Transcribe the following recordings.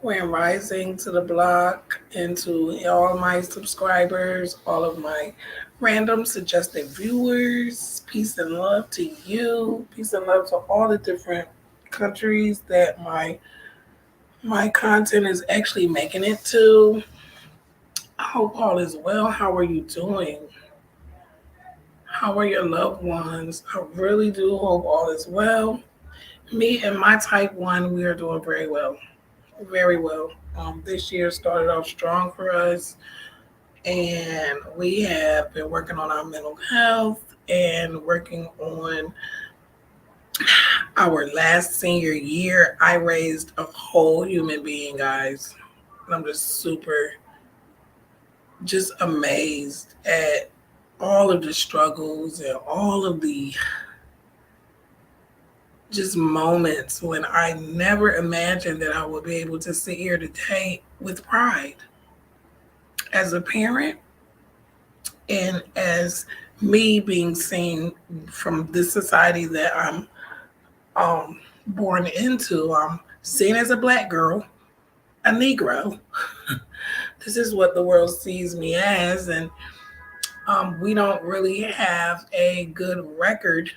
Grand Rising to the block and to all my subscribers, all of my random suggested viewers. Peace and love to you. Peace and love to all the different countries that my content is actually making it to. I hope all is well. How are you doing? How are your loved ones? I really do hope all is well. Me and my type 1, we are doing very well. Very well. This year started off strong for us, and we have been working on our mental health and working on our last senior year. I raised a whole human being, guys. And I'm just amazed at all of the struggles and all of the just moments when I never imagined that I would be able to sit here today with pride as a parent and as me being seen from this society that I'm born into. I'm seen as a black girl, a Negro. This is what the world sees me as, and we don't really have a good record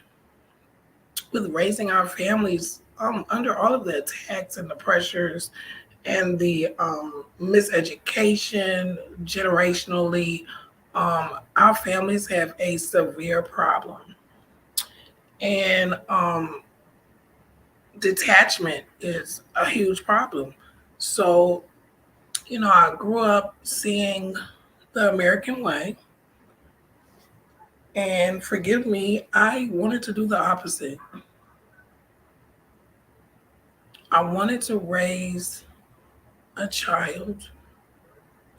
with raising our families under all of the attacks and the pressures and the miseducation generationally. Our families have a severe problem. And detachment is a huge problem. So, I grew up seeing the American way. And forgive me, I wanted to do the opposite. I wanted to raise a child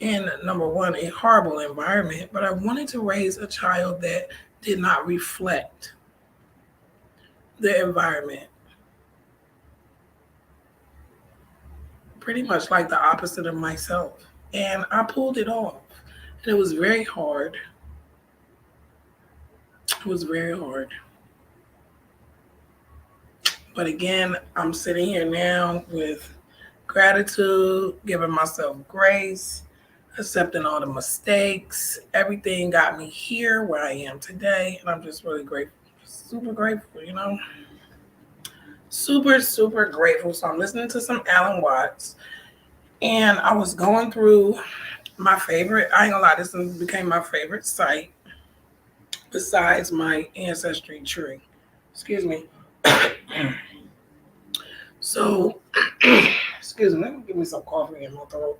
in, number one, a horrible environment, but I wanted to raise a child that did not reflect the environment. Pretty much like the opposite of myself. And I pulled it off. And it was very hard. It was very hard. But again, I'm sitting here now with gratitude, giving myself grace, accepting all the mistakes. Everything got me here where I am today. And I'm just really grateful. Super grateful. Super, super grateful. So I'm listening to some Alan Watts. And I was going through my favorite, I ain't gonna lie, this became my favorite site besides my ancestry tree. Excuse me. So, excuse me, let me give me some coffee in my throat.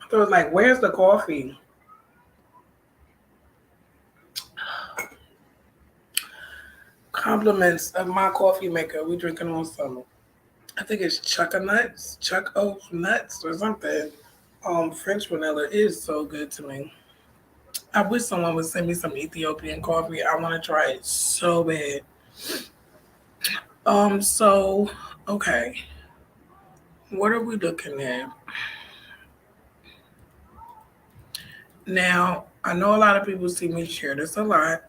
My throat's like, where's the coffee? Compliments of my coffee maker. We drinking on some, I think it's Chuck Oak nuts or something. French vanilla is so good to me. I wish someone would send me some Ethiopian coffee. I want to try it so bad. So okay. What are we looking at? Now, I know a lot of people see me share this a lot.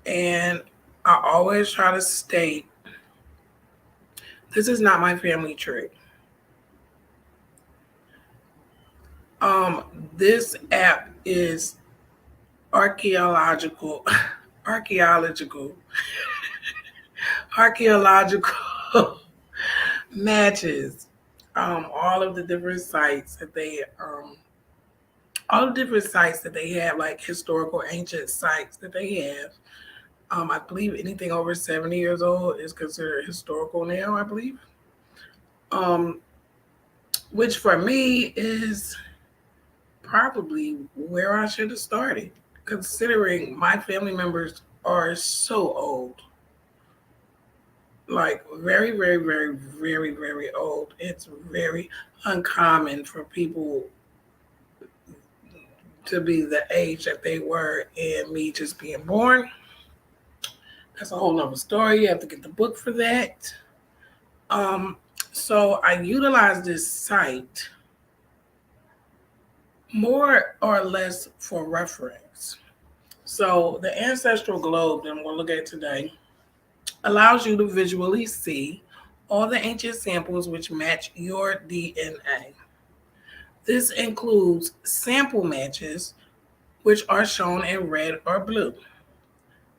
And I always try to state this is not my family tree. Um, this app is archaeological, archaeological, archaeological matches. All of the different sites that all the different sites that they have, like historical ancient sites that they have. I believe anything over 70 years old is considered historical now, I believe. Um, which for me is probably where I should have started, considering my family members are so old. Like very, very, very, very, very old. It's very uncommon for people to be the age that they were and me just being born. That's a whole nother story. You have to get the book for that. Um, so I utilize this site more or less for reference. So the ancestral globe that I'm going to look at today allows you to visually see all the ancient samples which match your DNA. This includes sample matches, which are shown in red or blue,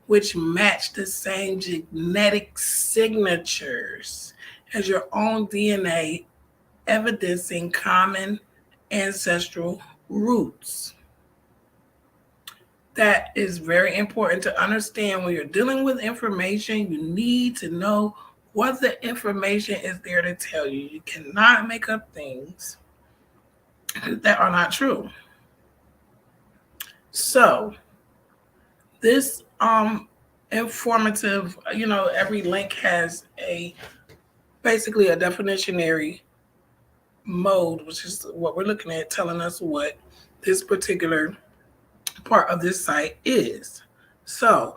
which match the same genetic signatures as your own DNA, evidencing common ancestral roots. That is very important to understand when you're dealing with information. You need to know what the information is there to tell you. You cannot make up things that are not true. So this informative, every link has basically a definitionary mode, which is what we're looking at, telling us what this particular part of this site is. So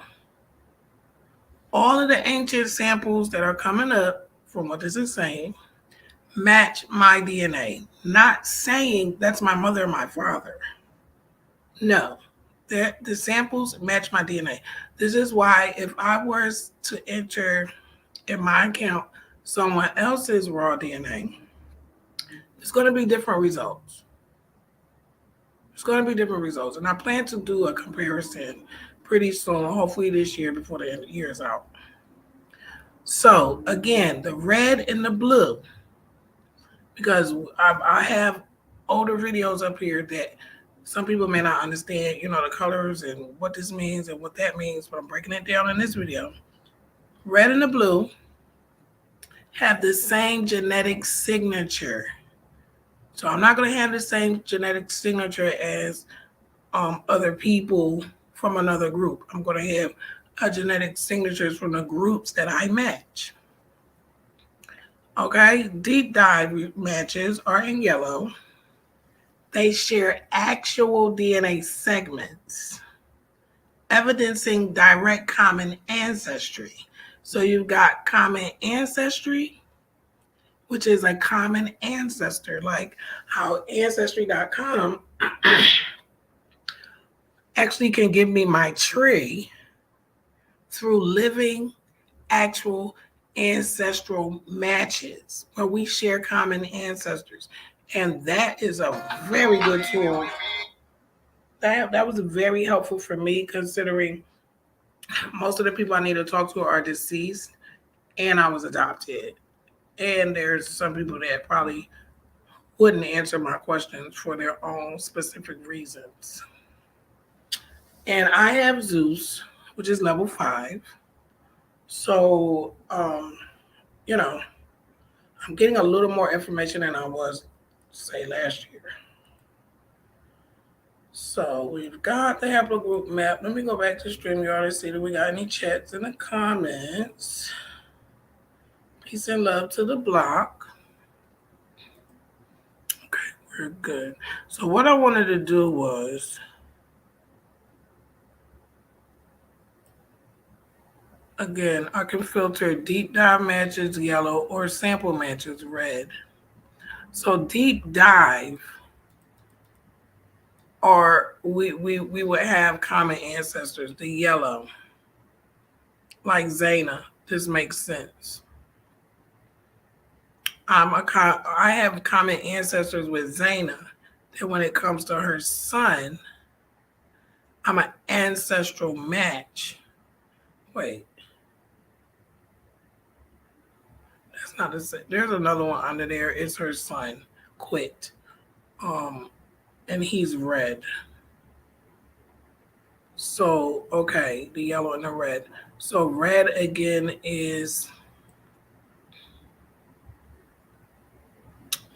all of the ancient samples that are coming up from what this is saying match my DNA. Not saying that's my mother or my father. No, the samples match my DNA. This is why if I was to enter in my account someone else's raw DNA, it's going to be different results. It's going to be different results. And I plan to do a comparison pretty soon, hopefully this year before the end of the year is out. So again, the red and the blue, because I have older videos up here that some people may not understand, the colors and what this means and what that means, but I'm breaking it down in this video. Red and the blue have the same genetic signature. So I'm not going to have the same genetic signature as other people from another group. I'm going to have genetic signatures from the groups that I match. Okay, deep dive matches are in yellow. They share actual DNA segments, evidencing direct common ancestry. So you've got common ancestry, which is a common ancestor, like how Ancestry.com actually can give me my tree through living, actual ancestral matches where we share common ancestors. And that is a very good tool. That was very helpful for me, considering most of the people I need to talk to are deceased and I was adopted. And there's some people that probably wouldn't answer my questions for their own specific reasons. And I have Zeus, which is level 5. So, I'm getting a little more information than I was, say, last year. So we've got the Haplogroup map. Let me go back to StreamYard and see if we got any chats in the comments. Peace and love to the block. Okay, we're good. So what I wanted to do was, again, I can filter deep dive matches yellow or sample matches red. So deep dive, or we would have common ancestors, the yellow, like Zaina. This makes sense. I have common ancestors with Zaina. That when it comes to her son, I'm an ancestral match. Wait. That's not the same. There's another one under there. It's her son, Quit. And he's red. So, okay, the yellow and the red. So red again is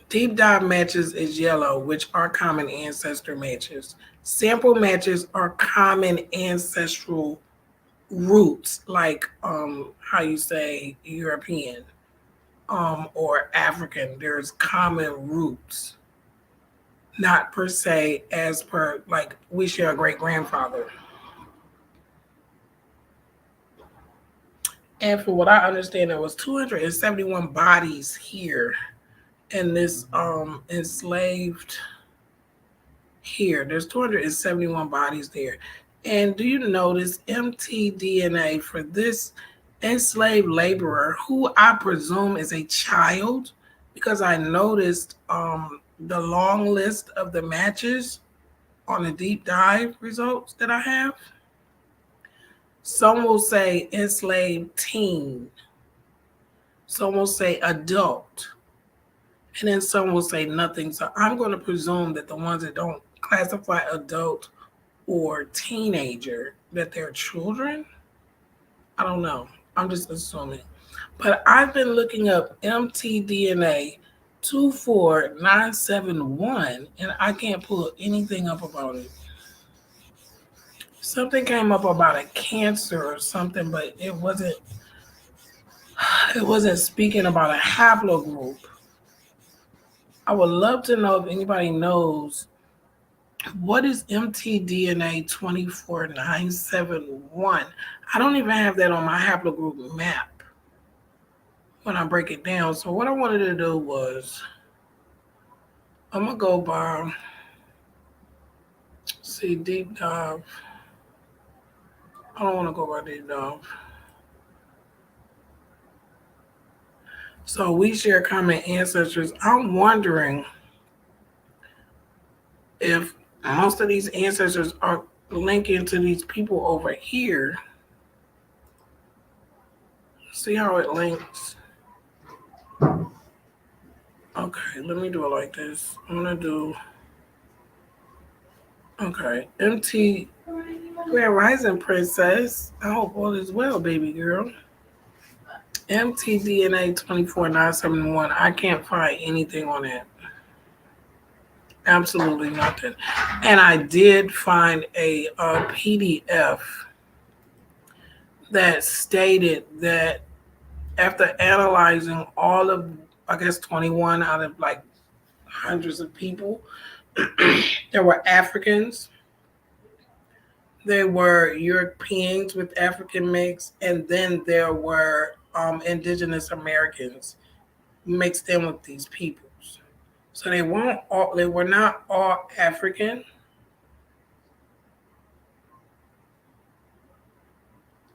deep dive matches is yellow, which are common ancestor matches. Sample matches are common ancestral roots, like how you say European or African. There's common roots, not per se as per like we share a great grandfather. And for what I understand, there was 271 bodies here in this enslaved here. There's 271 bodies there. And do you notice mtDNA for this enslaved laborer, who I presume is a child, because I noticed the long list of the matches on the deep dive results that I have. Some will say enslaved teen, some will say adult, and then some will say nothing. So I'm going to presume that the ones that don't classify adult or teenager, that they're children. I don't know. I'm just assuming. But I've been looking up mtDNA 24971 and I can't pull anything up about it. Something came up about a cancer or something, but it wasn't speaking about a haplogroup. I would love to know if anybody knows what is mtDNA 24971. I don't even have that on my haplogroup map when I break it down. So what I wanted to do was I'm gonna go by deep dive. I don't want to go by deep dive. So we share common ancestors. I'm wondering if most of these ancestors are linking to these people over here. See how it links? Okay, let me do it like this. I'm gonna do MT Grand Rising Princess. I hope all is well, baby girl. mtDNA 24971. I can't find anything on it. Absolutely nothing. And I did find a PDF that stated that after analyzing all of, I guess, 21 out of like hundreds of people, there were Africans, there were Europeans with African mix, and then there were indigenous Americans mixed in with these peoples. So they were not all African.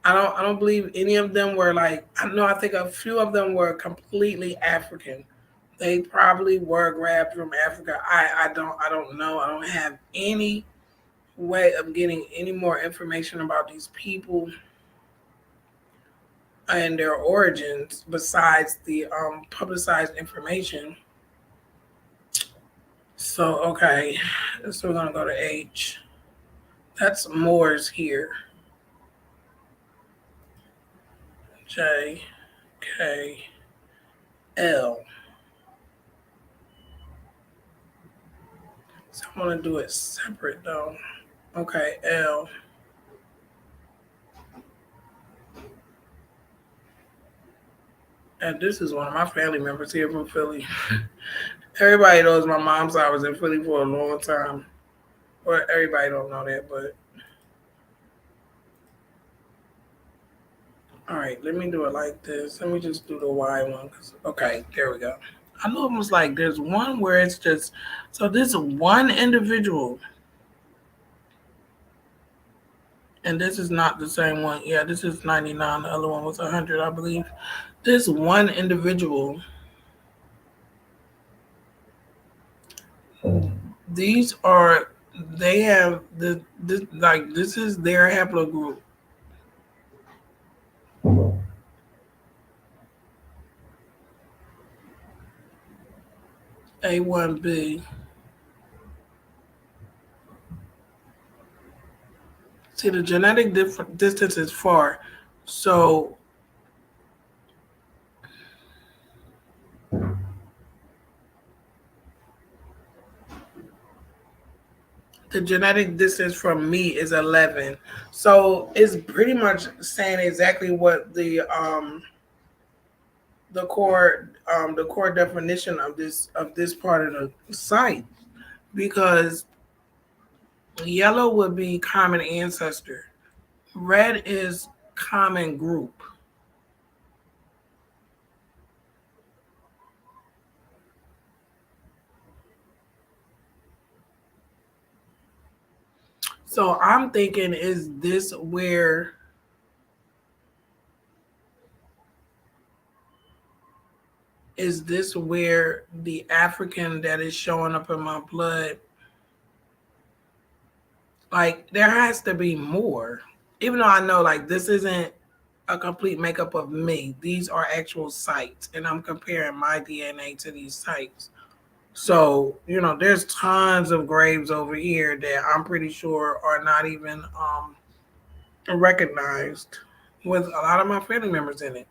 I don't believe any of them were like, I know, I think a few of them were completely African. They probably were grabbed from Africa. I don't know. I don't have any way of getting any more information about these people and their origins besides the publicized information. So okay, so we're gonna go to H. That's Moors here. J K L. So I want to do it separate though. Okay, L. And this is one of my family members here from Philly. Everybody knows my mom's side was in Philly for a long time. Well, everybody don't know that, but all right, let me do it like this. Let me just do the Y one. Okay, there we go. I know it was like there's one where it's just, so this is one individual. And this is not the same one. Yeah, this is 99. The other one was 100, I believe. This one individual, these are, they have this is their haplogroup. A1B. See, the genetic distance is far. So the genetic distance from me is 11. So it's pretty much saying exactly what the core definition of this part of the site, because yellow would be common ancestor, red is common group. So I'm thinking, is this where is this where the African that is showing up in my blood, like there has to be more. Even though I know like this isn't a complete makeup of me. These are actual sites, and I'm comparing my DNA to these sites. So, there's tons of graves over here that I'm pretty sure are not even recognized with a lot of my family members in it.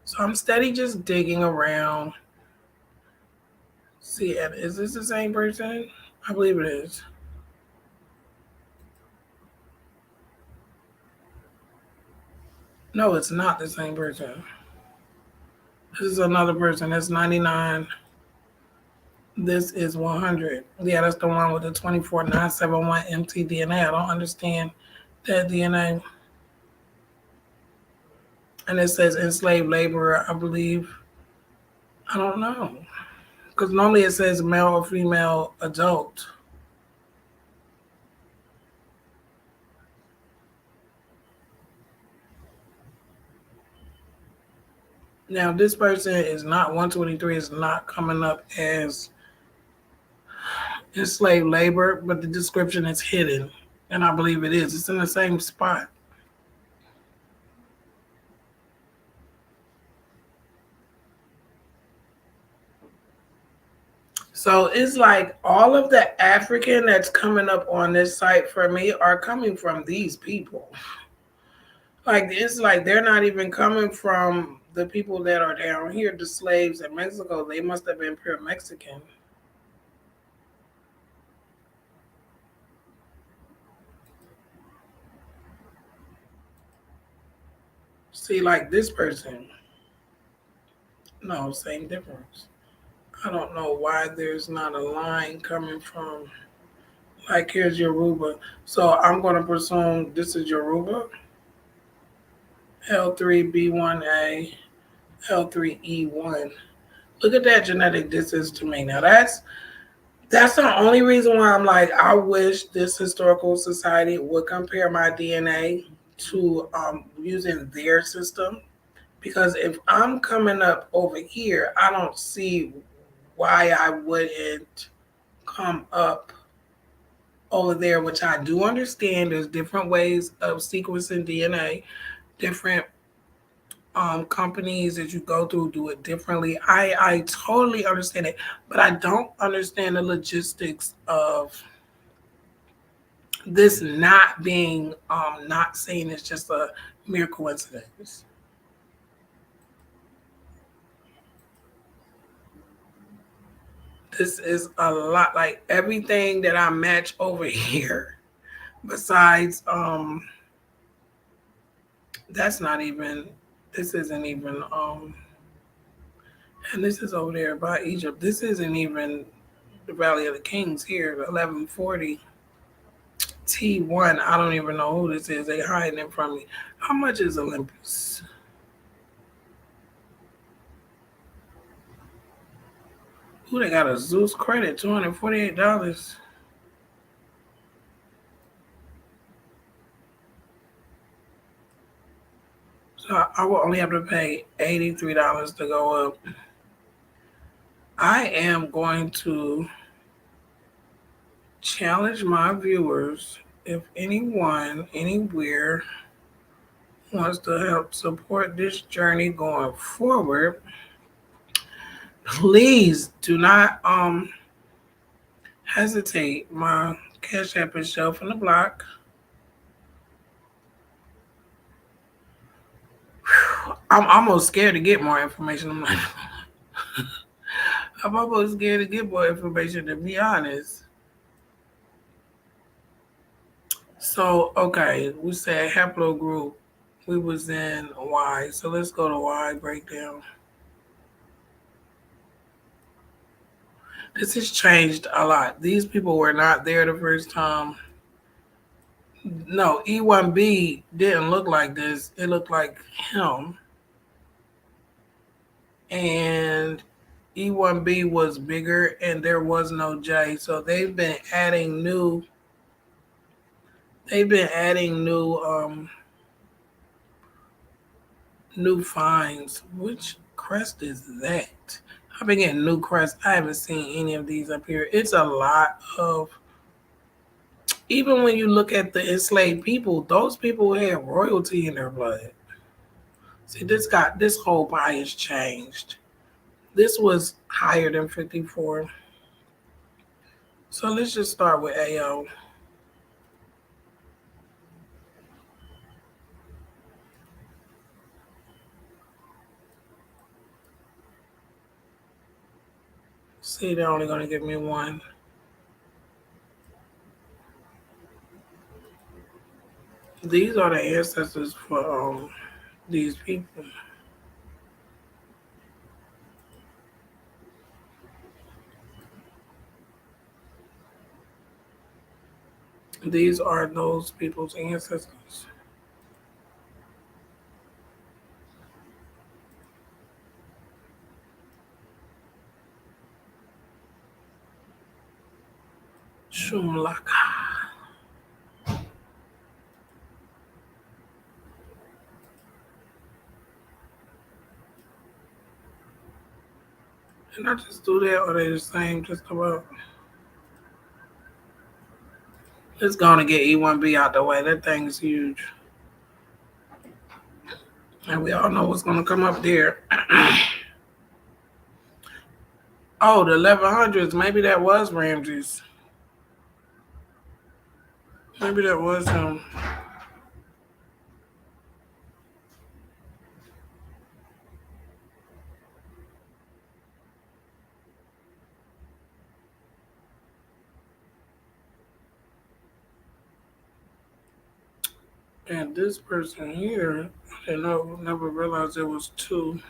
So I'm steady just digging around. See, and is this the same person? I believe it is. No, it's not the same person. This is another person. That's 99. This is 100. Yeah, that's the one with the 24971 mtDNA. I don't understand that DNA. And it says enslaved laborer, I believe. I don't know. Because normally it says male or female adult. Now, this person is not 123, is not coming up as enslaved labor, but the description is hidden. And I believe it is. It's in the same spot. So it's like all of the African that's coming up on this site for me are coming from these people. Like it's like they're not even coming from the people that are down here, the slaves in Mexico. They must have been pure Mexican. See, like this person, no, same difference. I don't know why there's not a line coming from, like, here's Yoruba. So I'm going to presume this is Yoruba, L3B1A, L3E1. Look at that genetic distance to me. Now that's the only reason why I'm like, I wish this historical society would compare my DNA to using their system. Because if I'm coming up over here, I don't see why I wouldn't come up over there, which I do understand. There's different ways of sequencing DNA, different companies that you go through do it differently. I totally understand it, but I don't understand the logistics of this not being not seen as just a mere coincidence. This is a lot, like everything that I match over here. Besides, that's not even. This isn't even. And this is over there by Egypt. This isn't even the Valley of the Kings here. The 1140 T1. I don't even know who this is. They hiding it from me. How much is Olympus? Who they got a Zeus credit? $248. So I will only have to pay $83 to go up. I am going to challenge my viewers, if anyone, anywhere wants to help support this journey going forward, please do not hesitate. My Cash App is Shelf in the Block. I'm almost scared to get more information. I'm almost scared to get more information, to be honest. So, okay, we said Haplogroup. We was in Y. So let's go to Y breakdown. This has changed a lot. These people were not there the first time. No, E1B didn't look like this. It looked like him. And E1B was bigger and there was no J. So they've been adding new finds, which crest is that? I've been getting new crests. I haven't seen any of these up here. It's a lot of, even when you look at the enslaved people, those people had royalty in their blood. See, this whole pie has changed. This was higher than 54. So let's just start with AO. See, they're only going to give me one. These are the ancestors for these people. These are those people's ancestors. Shumlaka. Did I just do that, or are they the same just about? Let's go to get E1B out the way. That thing's huge. And we all know what's going to come up there. Oh, the 1100s. Maybe that was Ramses. Maybe that was him. And this person here, I never realized there was two.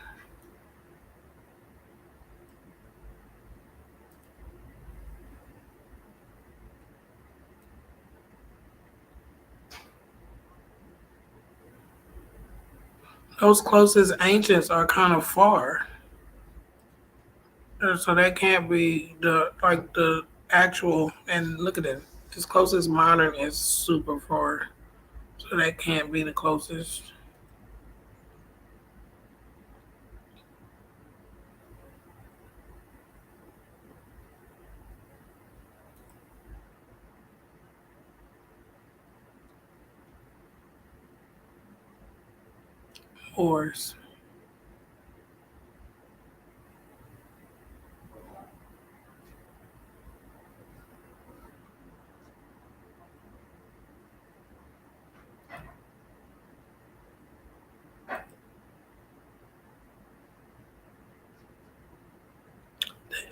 Those closest ancients are kind of far. So that can't be the actual, and look at it. This closest modern is super far. So that can't be the closest. Horse.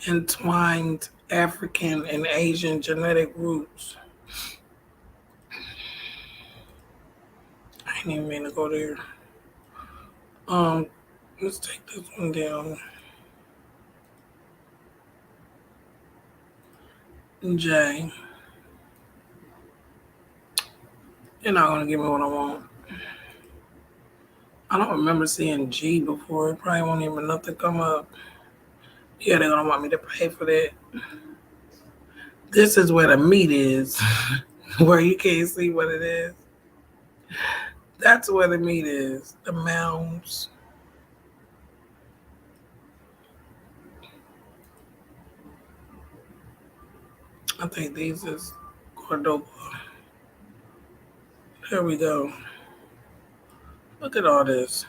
Entwined African and Asian genetic roots. I didn't even mean to go there. Let's take this one down. J. You're not gonna give me what I want. I don't remember seeing G before. It probably won't even nothing come up. Yeah, they're gonna want me to pay for that. This is where the meat is, where you can't see what it is. That's where the meat is. The mounds. I think these is Cordoba. There we go. Look at all this.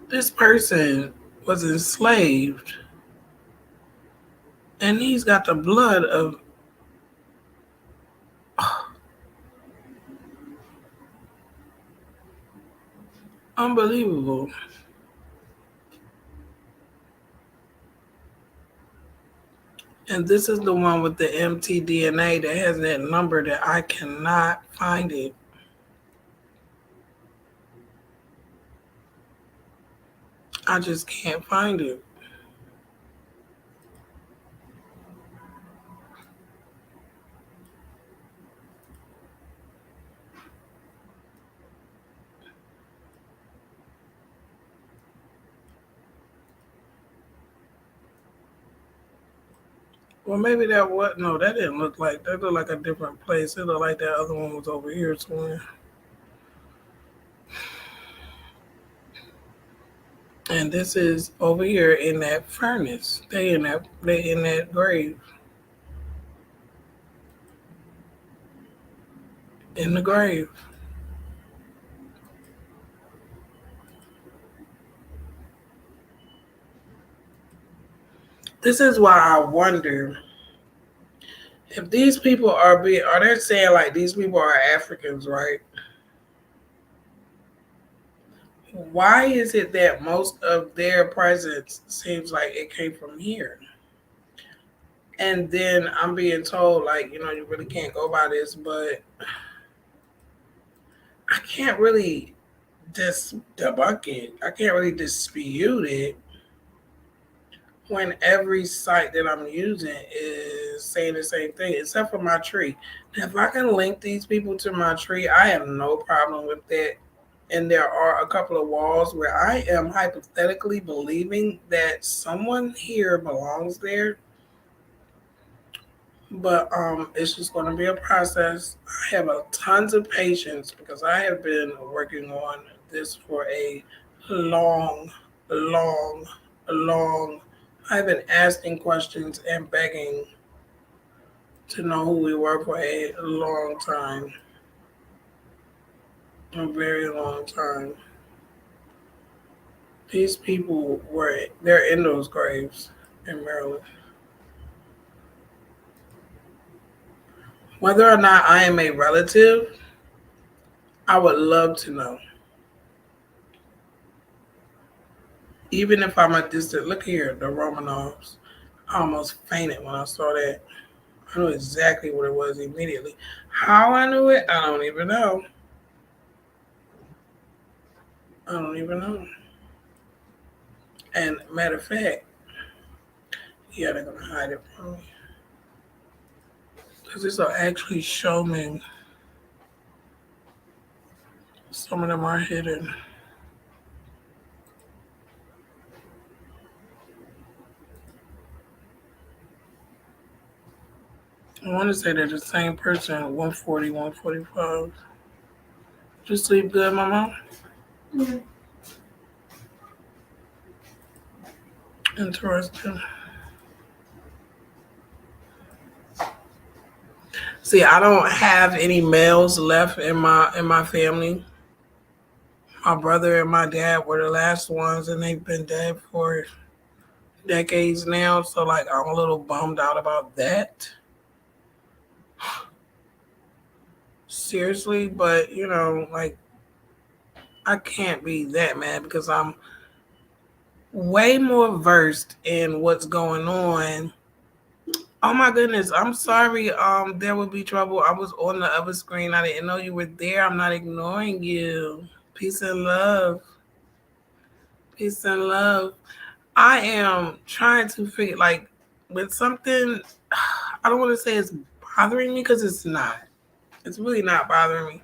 This person was enslaved, and he's got the blood of. Unbelievable. And this is the one with the mtDNA that has that number that I cannot find it. I just can't find it. Well, maybe that was, no, that didn't look like, that looked like a different place. It looked like that other one was over here somewhere. And this is over here in that furnace. They in that grave. In the grave. This is why I wonder if these people are they saying like these people are Africans, right? Why is it that most of their presence seems like it came from here? And then I'm being told, like, you really can't go by this, but I can't really debunk it. I can't really dispute it when every site that I'm using is saying the same thing, except for my tree. Now, if I can link these people to my tree, I have no problem with that. And there are a couple of walls where I am hypothetically believing that someone here belongs there. But it's just going to be a process. I have tons of patience because I have been working on this for a long, long, long. I've been asking questions and begging to know who we were for a long time, a very long time. These people they're in those graves in Maryland. Whether or not I am a relative, I would love to know. Even if I'm a distant, look here, the Romanovs. I almost fainted when I saw that. I knew exactly what it was immediately. How I knew it, I don't even know. I don't even know. And matter of fact, yeah, they're gonna hide it from me. Because this will actually show me some of them are hidden. I want to say they're the same person, 140, 145. Did you sleep good, Mama? Yeah. Interesting. See, I don't have any males left in my family. My brother and my dad were the last ones, and they've been dead for decades now. So, like, I'm a little bummed out about that. Seriously, but like, I can't be that mad because I'm way more versed in what's going on. Oh my goodness, I'm sorry. There would be trouble. I was on the other screen. I didn't know you were there. I'm not ignoring you. Peace and love. Peace and love. I am trying to figure like when something I don't want to say it's bothering me because it's not. It's really not bothering me.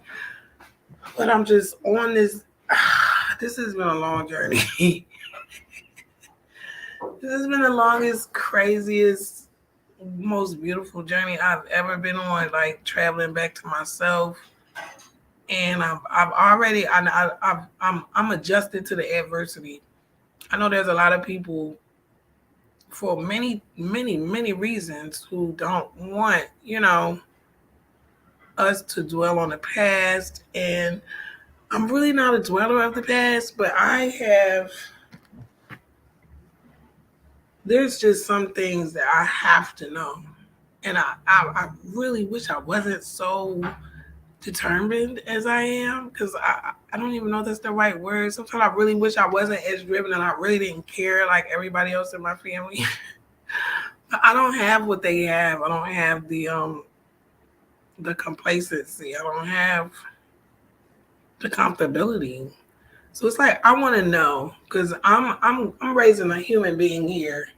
But I'm just on this. This has been a long journey. This has been the longest, craziest, most beautiful journey I've ever been on. Like traveling back to myself, and I've already I'm adjusted to the adversity. I know there's a lot of people for many, many, many reasons who don't want, us to dwell on the past. And I'm really not a dweller of the past, but there's just some things that I have to know. And I really wish I wasn't so determined as I am because I don't even know if that's the right word. Sometimes I really wish I wasn't as driven and I really didn't care like everybody else in my family. I don't have what they have. I don't have the complacency. I don't have the comfortability. So it's like I want to know because I'm raising a human being here,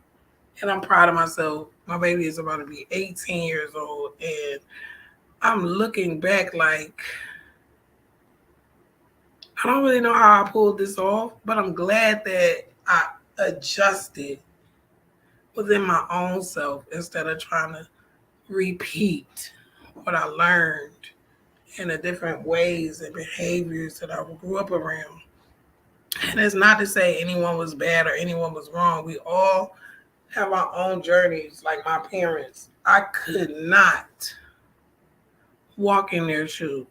and I'm proud of myself. My baby is about to be 18 years old, and I'm looking back like I don't really know how I pulled this off, but I'm glad that I adjusted within my own self instead of trying to repeat what I learned in the different ways and behaviors that I grew up around. And it's not to say anyone was bad or anyone was wrong. We all have our own journeys, like my parents. I could not walk in their shoes.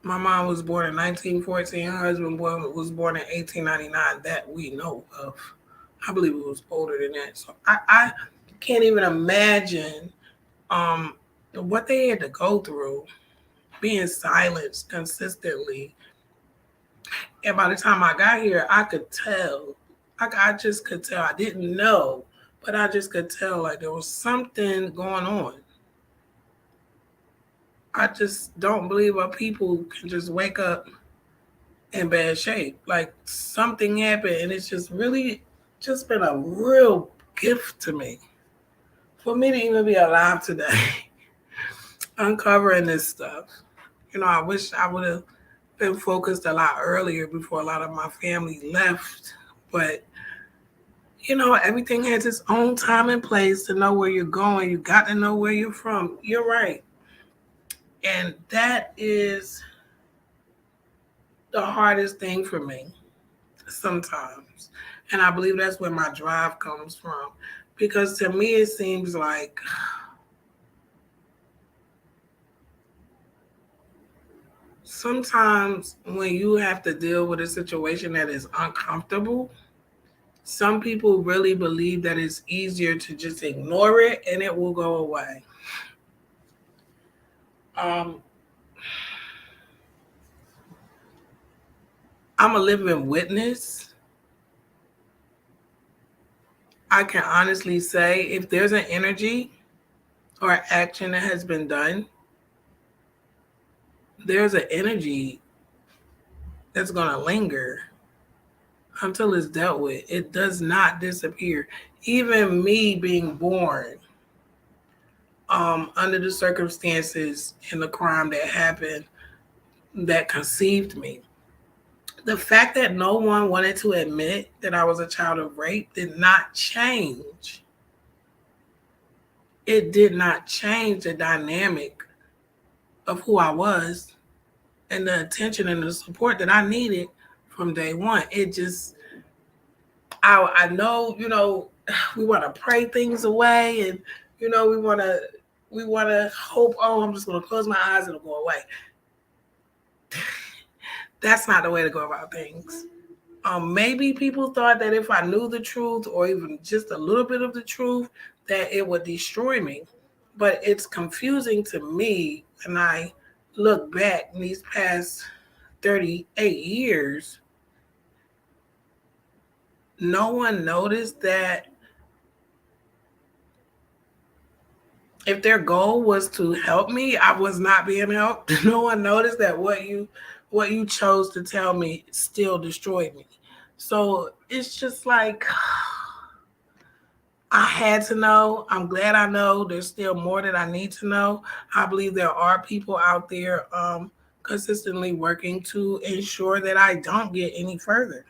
My mom was born in 1914. Her husband was born in 1899. That we know of. I believe it was older than that. So I can't even imagine what they had to go through, being silenced consistently. And by the time I got here, I could tell. I just could tell. I didn't know, but I just could tell like there was something going on. I just don't believe our people can just wake up in bad shape. Like something happened, and it's just really just been a real gift to me for me to even be alive today, uncovering this stuff. I wish I would have been focused a lot earlier before a lot of my family left, but everything has its own time and place to know where you're going. You got to know where you're from. You're right. And that is the hardest thing for me sometimes. And I believe that's where my drive comes from. Because to me, it seems like sometimes when you have to deal with a situation that is uncomfortable, some people really believe that it's easier to just ignore it and it will go away. I'm a living witness. I can honestly say if there's an energy or action that has been done, there's an energy that's going to linger until it's dealt with. It does not disappear. Even me being born under the circumstances and the crime that happened that conceived me, the fact that no one wanted to admit that I was a child of rape did not change. It did not change the dynamic of who I was and the attention and the support that I needed from day one. It just, I know, we want to pray things away, and we want to hope. Oh, I'm just going to close my eyes and it'll go away. That's not the way to go about things. Maybe people thought that if I knew the truth or even just a little bit of the truth, that it would destroy me. But it's confusing to me when I look back in these past 38 years. No one noticed that if their goal was to help me, I was not being helped. No one noticed that what you chose to tell me still destroyed me. So it's just like I had to know. I'm glad I know. There's still more that I need to know. I believe there are people out there consistently working to ensure that I don't get any further.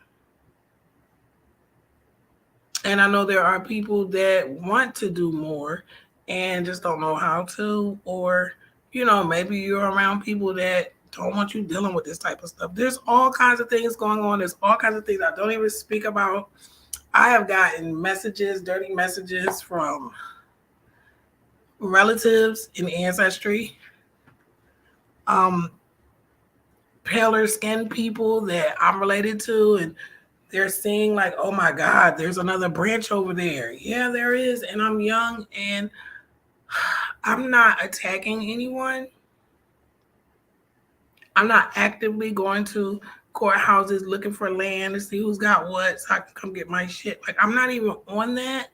And I know there are people that want to do more and just don't know how to, or, maybe you're around people that don't want you dealing with this type of stuff. There's all kinds of things going on. There's all kinds of things I don't even speak about. I have gotten messages, dirty messages from relatives in ancestry, paler skinned people that I'm related to, and they're seeing like, oh my God, there's another branch over there. Yeah, there is. And I'm young and I'm not attacking anyone. I'm not actively going to courthouses looking for land to see who's got what so I can come get my shit. Like, I'm not even on that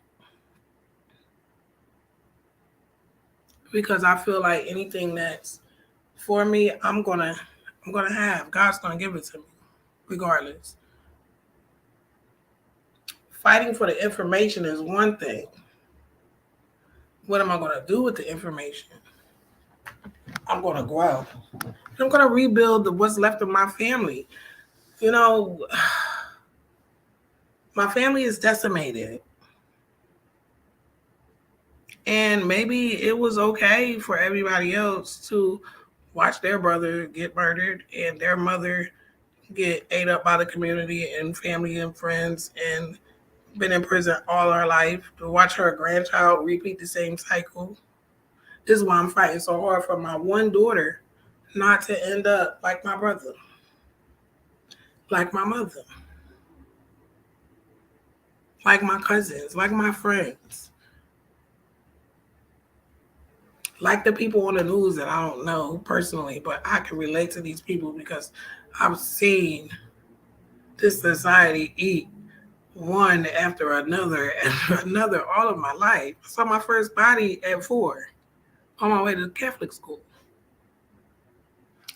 because I feel like anything that's for me, I'm gonna have. God's gonna give it to me, regardless. Fighting for the information is one thing. What am I gonna do with the information? I'm gonna grow. I'm gonna rebuild what's left of my family. My family is decimated. And maybe it was okay for everybody else to watch their brother get murdered and their mother get ate up by the community and family and friends and been in prison all her life, to watch her grandchild repeat the same cycle. This is why I'm fighting so hard for my one daughter not to end up like my brother, like my mother, like my cousins, like my friends, like the people on the news that I don't know personally, but I can relate to these people because I've seen this society eat one after another and another all of my life. I saw my first body at 4 on my way to Catholic school.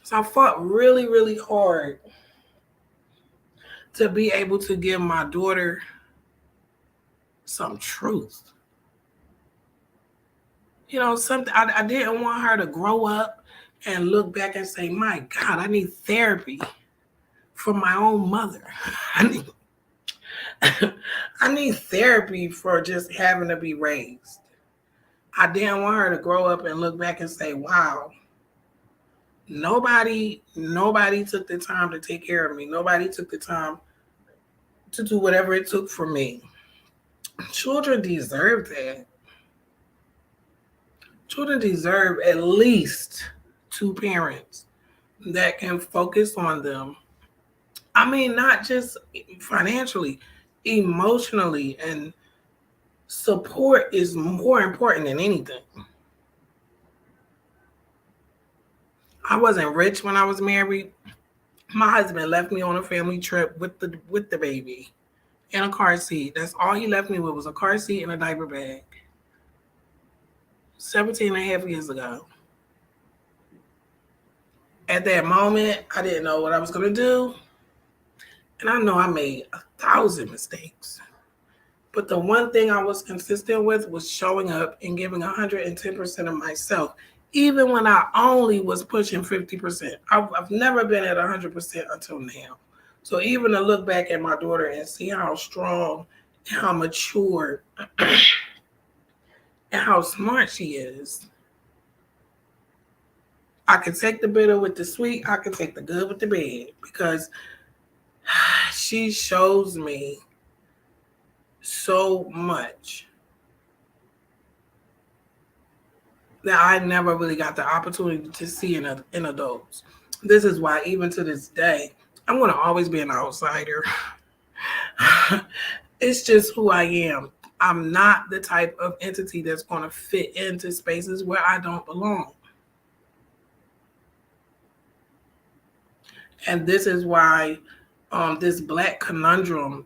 So I fought really, really hard to be able to give my daughter some truth. You know, something I didn't want her to grow up and look back and say, my God, I need therapy from my own mother. I need I need therapy for just having to be raised. I didn't want her to grow up and look back and say, wow, nobody took the time to take care of me. Nobody took the time to do whatever it took for me. Children deserve that. Children deserve at least 2 parents that can focus on them. I mean, not just financially, emotionally, and support is more important than anything. I wasn't rich when I was married. My husband left me on a family trip with the baby in a car seat. That's all he left me with, was a car seat and a diaper bag. 17 and a half years ago. At that moment, I didn't know what I was going to do. And I know I made 1,000 mistakes. But the one thing I was consistent with was showing up and giving 110% of myself, even when I only was pushing 50%. I've never been at 100% until now. So even to look back at my daughter and see how strong and how mature and how smart she is, I can take the bitter with the sweet. I can take the good with the bad, because she shows me so much that I never really got the opportunity to see in adults. This is why, even to this day, I'm going to always be an outsider. It's just who I am. I'm not the type of entity that's going to fit into spaces where I don't belong. And this is why this Black conundrum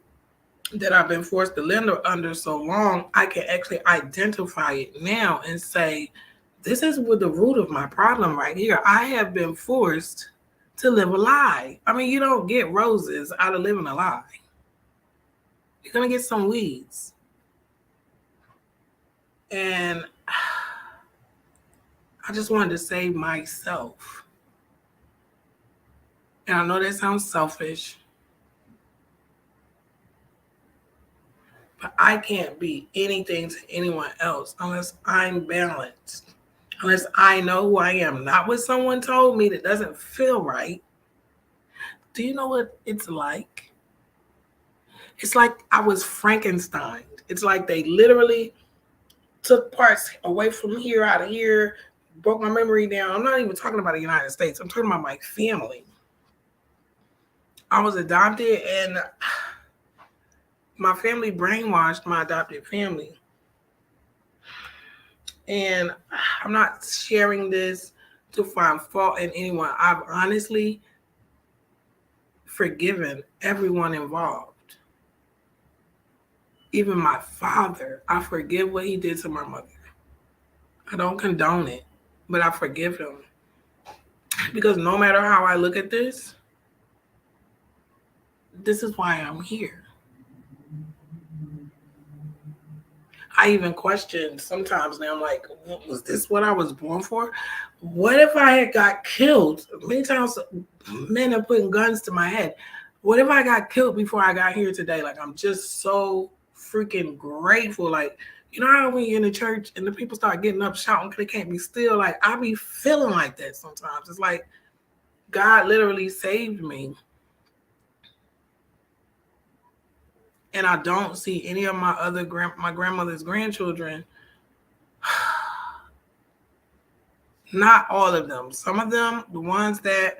that I've been forced to live under so long, I can actually identify it now and say, this is with the root of my problem right here. I have been forced to live a lie. I mean, you don't get roses out of living a lie. You're going to get some weeds. And I just wanted to save myself. And I know that sounds selfish, but I can't be anything to anyone else unless I'm balanced, unless I know who I am, not what someone told me that doesn't feel right. Do you know what it's like? It's like I was Frankenstein. It's like they literally took parts away from here, out of here, broke my memory down. I'm not even talking about the United States. I'm talking about my family. I was adopted, and my family brainwashed my adopted family. And I'm not sharing this to find fault in anyone. I've honestly forgiven everyone involved. Even my father, I forgive what he did to my mother. I don't condone it, but I forgive him. Because no matter how I look at this is why I'm here. I even question sometimes now, I'm like, was this what I was born for? What if I had got killed? Many times men are putting guns to my head. What if I got killed before I got here today? Like, I'm just so freaking grateful. Like, you know how when you're in the church and the people start getting up shouting because they can't be still? Like, I be feeling like that sometimes. It's like God literally saved me And I don't see any of my my grandmother's grandchildren. Not all of them. Some of them, the ones that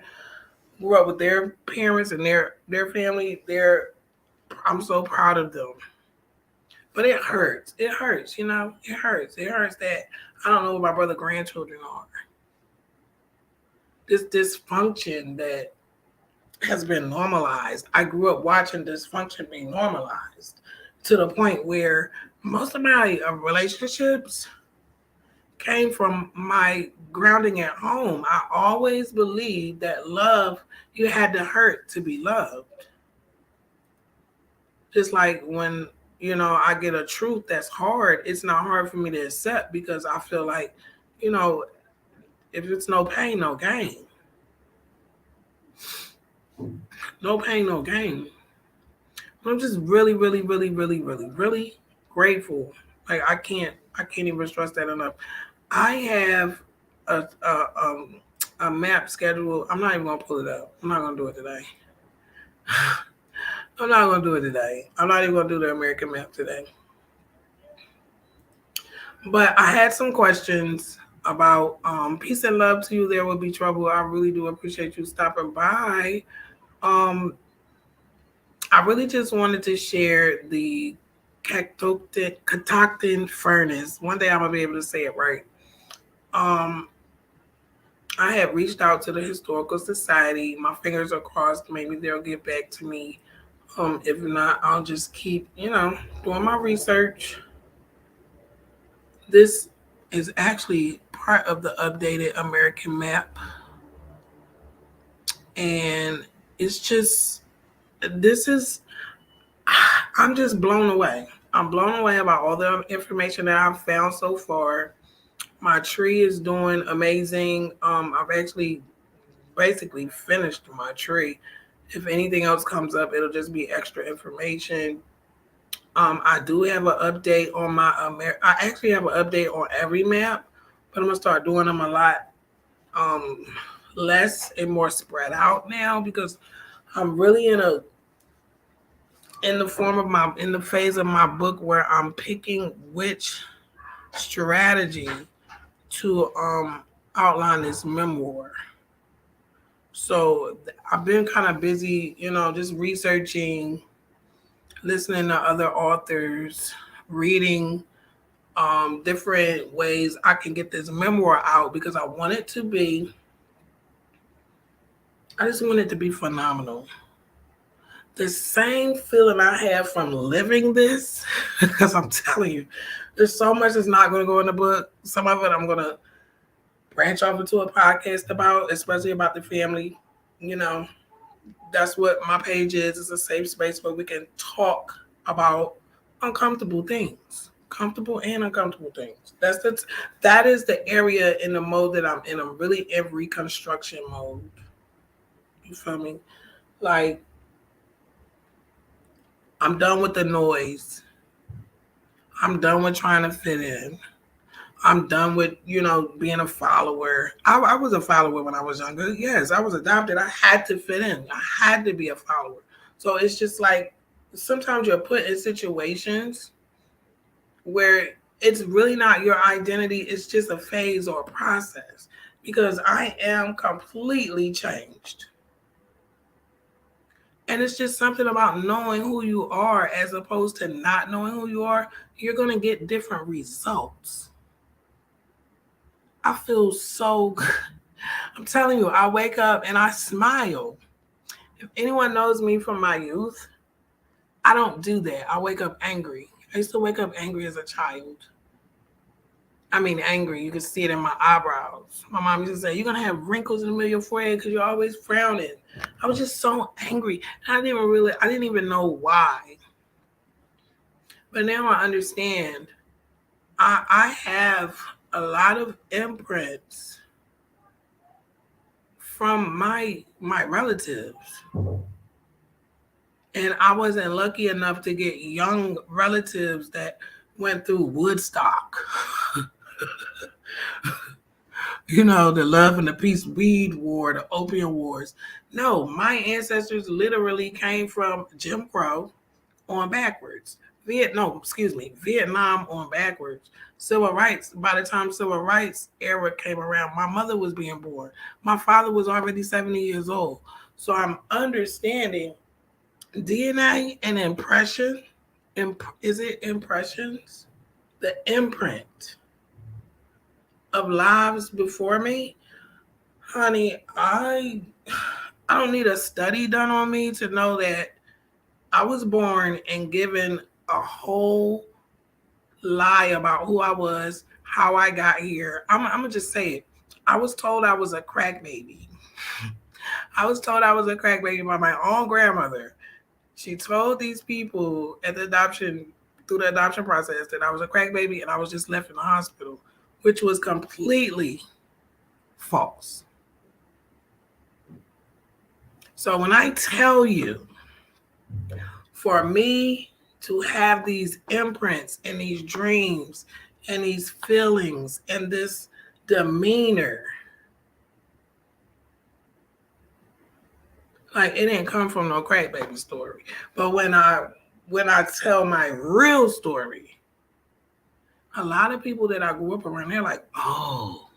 grew up with their parents and their family, I'm so proud of them. But it hurts. It hurts, you know. It hurts. It hurts that I don't know what my brother's grandchildren are. This dysfunction that has been normalized. I grew up watching dysfunction be normalized to the point where most of my relationships came from my grounding at home. I always believed that love, you had to hurt to be loved. Just like when, I get a truth that's hard, it's not hard for me to accept because I feel like, if it's no pain, no gain. No pain, no gain. I'm just really, really, really, really, really, really grateful. Like I can't even stress that enough. I have a map schedule. I'm not even gonna pull it up. I'm not gonna do it today. I'm not gonna do it today. I'm not even gonna do the American map today. But I had some questions about peace and love to you. There will be trouble. I really do appreciate you stopping by. I really just wanted to share the Catoctin furnace. One day I'm gonna be able to say it right. I had reached out to the Historical Society. My fingers are crossed. Maybe they'll get back to me. If not, I'll just keep, doing my research. This is actually part of the updated American map. And it's just, I'm just blown away. I'm blown away about all the information that I've found so far. My tree is doing amazing. I've actually basically finished my tree. If anything else comes up, it'll just be extra information. I do have an update on I actually have an update on every map, but I'm gonna start doing them a lot less and more spread out now because I'm really in the phase of my book where I'm picking which strategy to outline this memoir. So I've been kind of busy, just researching, listening to other authors, reading different ways I can get this memoir out because I just want it to be phenomenal. The same feeling I have from living this, because I'm telling you, there's so much that's not going to go in the book. Some of it I'm going to branch off into a podcast about, especially about the family. That's what my page is. It's a safe space where we can talk about uncomfortable things, comfortable and uncomfortable things. That is the area in the mode that I'm in. I'm really in reconstruction mode. You feel me? Like, I'm done with the noise. I'm done with trying to fit in. I'm done with, being a follower. I was a follower when I was younger. Yes, I was adopted. I had to fit in. I had to be a follower. So it's just like sometimes you're put in situations where it's really not your identity. It's just a phase or a process because I am completely changed. And it's just something about knowing who you are as opposed to not knowing who you are. You're going to get different results. I feel so good. I'm telling you, I wake up and I smile. If anyone knows me from my youth, I don't do that. I wake up angry. I used to wake up angry as a child. I mean, angry. You can see it in my eyebrows. My mom used to say, you're going to have wrinkles in the middle of your forehead because you're always frowning. I was just so angry. I didn't even know why. But now I understand. I have a lot of imprints from my relatives. And I wasn't lucky enough to get young relatives that went through Woodstock. The love and the peace weed war, the opium wars. No, my ancestors literally came from Jim Crow, on backwards. Vietnam on backwards. Civil rights, by the time civil rights era came around, my mother was being born. My father was already 70 years old. So I'm understanding DNA and impression. Is it impressions? The imprint of lives before me. Honey, I don't need a study done on me to know that I was born and given a whole lie about who I was, how I got here. I'm gonna just say it. I was told I was a crack baby. I was told I was a crack baby by my own grandmother. She told these people at the adoption, through the adoption process, that I was a crack baby and I was just left in the hospital, which was completely false. So when I tell you, for me to have these imprints and these dreams and these feelings and this demeanor, like it didn't come from no crack baby story. But when I tell my real story, a lot of people that I grew up around, they're like, oh,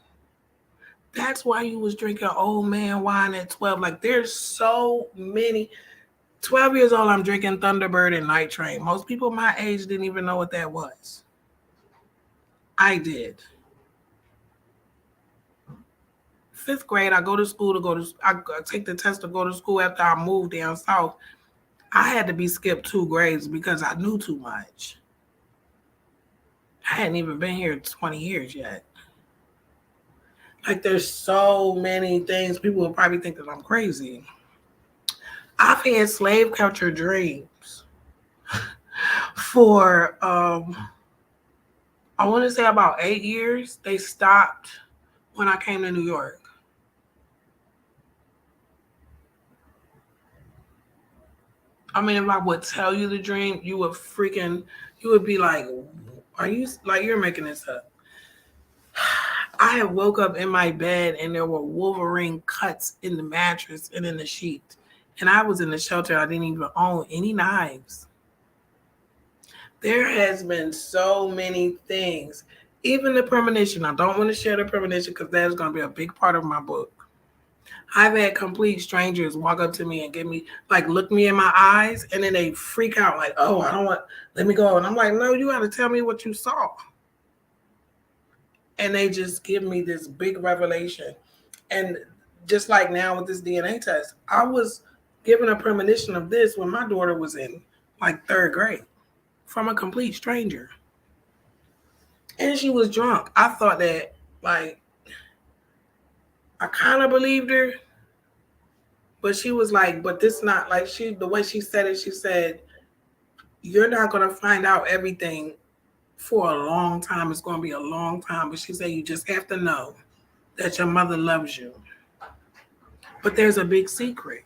that's why you was drinking old man wine at 12. Like there's so many. 12 years old, I'm drinking Thunderbird and Night Train. Most people my age didn't even know what that was. I did. 5th grade, I take the test to go to school after I moved down south. I had to be skipped 2 grades because I knew too much. I hadn't even been here 20 years yet. Like there's so many things. People will probably think that I'm crazy. I've had slave culture dreams for, I want to say about 8 years. They stopped when I came to New York. I mean, if I would tell you the dream, you would be like, you're making this up. I had woke up in my bed and there were Wolverine cuts in the mattress and in the sheet. And I was in the shelter. I didn't even own any knives. There has been so many things. Even the premonition. I don't want to share the premonition because that is going to be a big part of my book. I've had complete strangers walk up to me and give me, look me in my eyes, and then they freak out like, oh, I don't want, let me go. And I'm like, no, you got to tell me what you saw. And they just give me this big revelation. And just like now with this DNA test, I was given a premonition of this when my daughter was in 3rd grade from a complete stranger. And she was drunk. I thought that, I kind of believed her. But she was like, but this not, the way she said it, she said, you're not going to find out everything for a long time. It's going to be a long time. But she said, you just have to know that your mother loves you. But there's a big secret.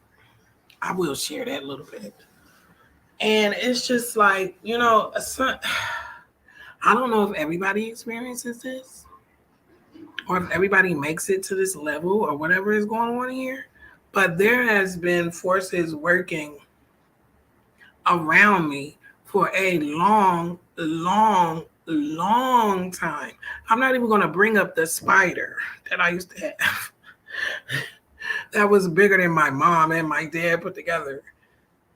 I will share that a little bit. And it's just I don't know if everybody experiences this or if everybody makes it to this level or whatever is going on here. But there has been forces working around me for a long, long, long time. I'm not even going to bring up the spider that I used to have. That was bigger than my mom and my dad put together.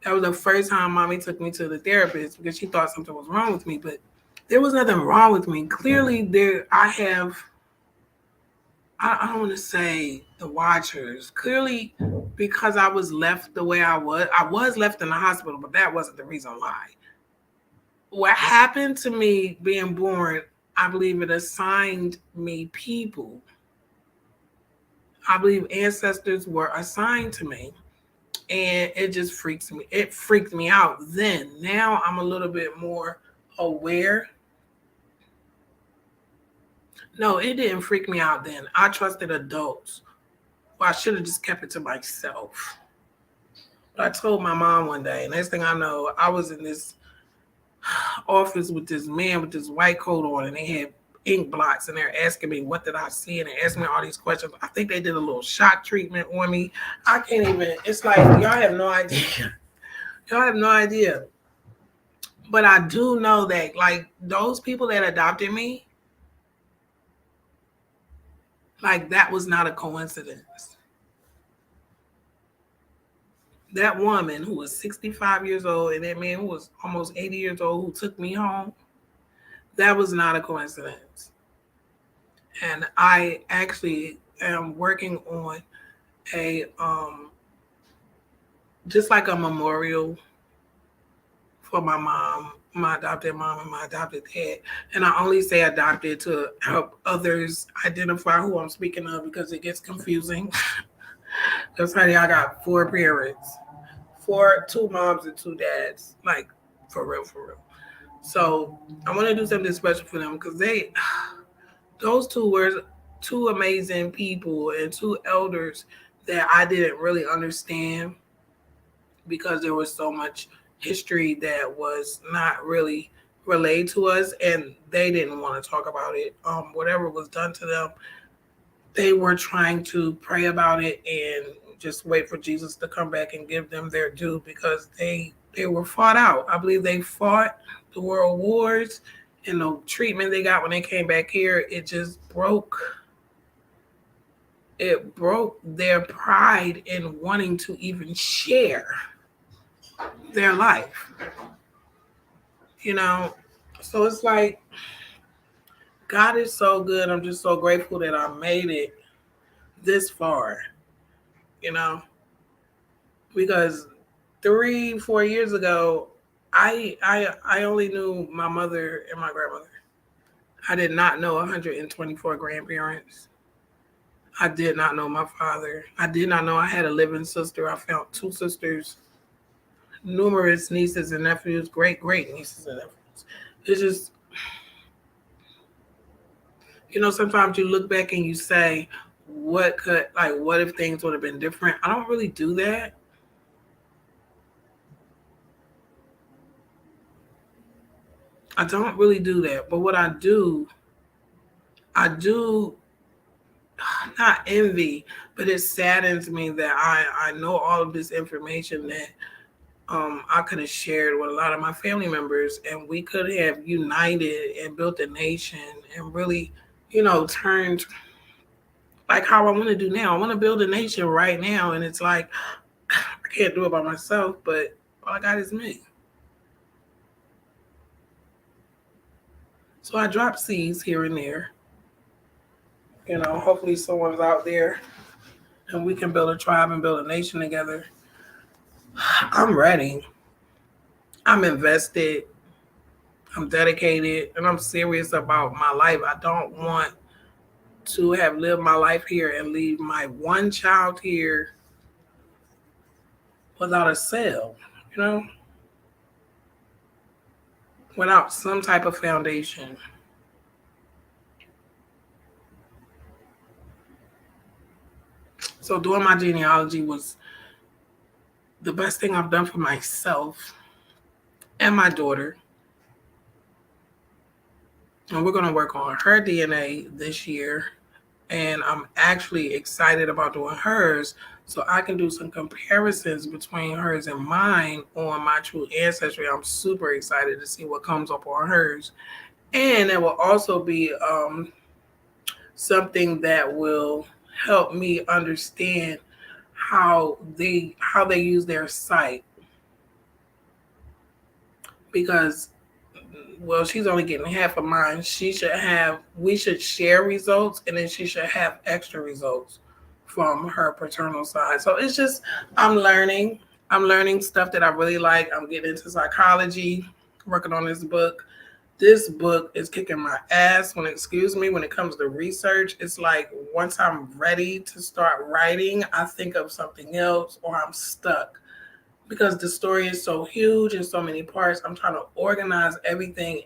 That was the first time mommy took me to the therapist because she thought something was wrong with me. But there was nothing wrong with me. Clearly, I don't want to say the watchers. Clearly, because I was left the way I was left in the hospital, but that wasn't the reason why. What happened to me being born, I believe it assigned me people. I believe ancestors were assigned to me. And it just freaks me. It freaked me out then. Now I'm a little bit more aware. No, it didn't freak me out then. I trusted adults. Well, I should have just kept it to myself. But I told my mom one day, next thing I know, I was in this office with this man with this white coat on, and they had ink blots, and they're asking me what did I see, and they're asking me all these questions. I think they did a little shock treatment on me. I can't even, it's like, y'all have no idea. Y'all have no idea. But I do know that, like, those people that adopted me, like, that was not a coincidence. That woman who was 65 years old and that man who was almost 80 years old who took me home, that was not a coincidence. And I actually am working on a just like a memorial for my mom, my adopted mom, and my adopted dad. And I only say adopted to help others identify who I'm speaking of because it gets confusing. Because, honey, I got four parents, two moms and two dads, like, for real, for real. So I want to do something special for them because those two were two amazing people and two elders that I didn't really understand because there was so much history that was not really relayed to us, and they didn't want to talk about it. Whatever was done to them, they were trying to pray about it and just wait for Jesus to come back and give them their due because they were fought out. I believe they fought the world wars, and the treatment they got when they came back here, it broke their pride in wanting to even share their life. You know, so it's like God is so good. I'm just so grateful that I made it this far, you know, because 3-4 years ago, I only knew my mother and my grandmother. I did not know 124 grandparents. I did not know my father. I did not know I had a living sister. I found two sisters, numerous nieces and nephews, great nieces and nephews. It's just, sometimes you look back and you say, what if things would have been different? I don't really do that. I don't really do that. But what I do not envy, but it saddens me that I know all of this information that I could have shared with a lot of my family members, and we could have united and built a nation and really, turned like how I want to do now. I want to build a nation right now, and it's like I can't do it by myself, but all I got is me. So I drop seeds here and there. Hopefully someone's out there and we can build a tribe and build a nation together. I'm ready. I'm invested. I'm dedicated, and I'm serious about my life. I don't want to have lived my life here and leave my one child here without a cell, you know, without some type of foundation. So doing my genealogy was the best thing I've done for myself and my daughter. And we're going to work on her DNA this year. And I'm actually excited about doing hers so I can do some comparisons between hers and mine on my true ancestry. I'm super excited to see what comes up on hers. And it will also be something that will help me understand how they use their site, because she's only getting half of mine. We should share results, and then she should have extra results from her paternal side. So it's just, I'm learning stuff that I really like. I'm getting into psychology, working on this book. This book is kicking my ass when it comes to research. It's like once I'm ready to start writing, I think of something else or I'm stuck because the story is so huge and so many parts. I'm trying to organize everything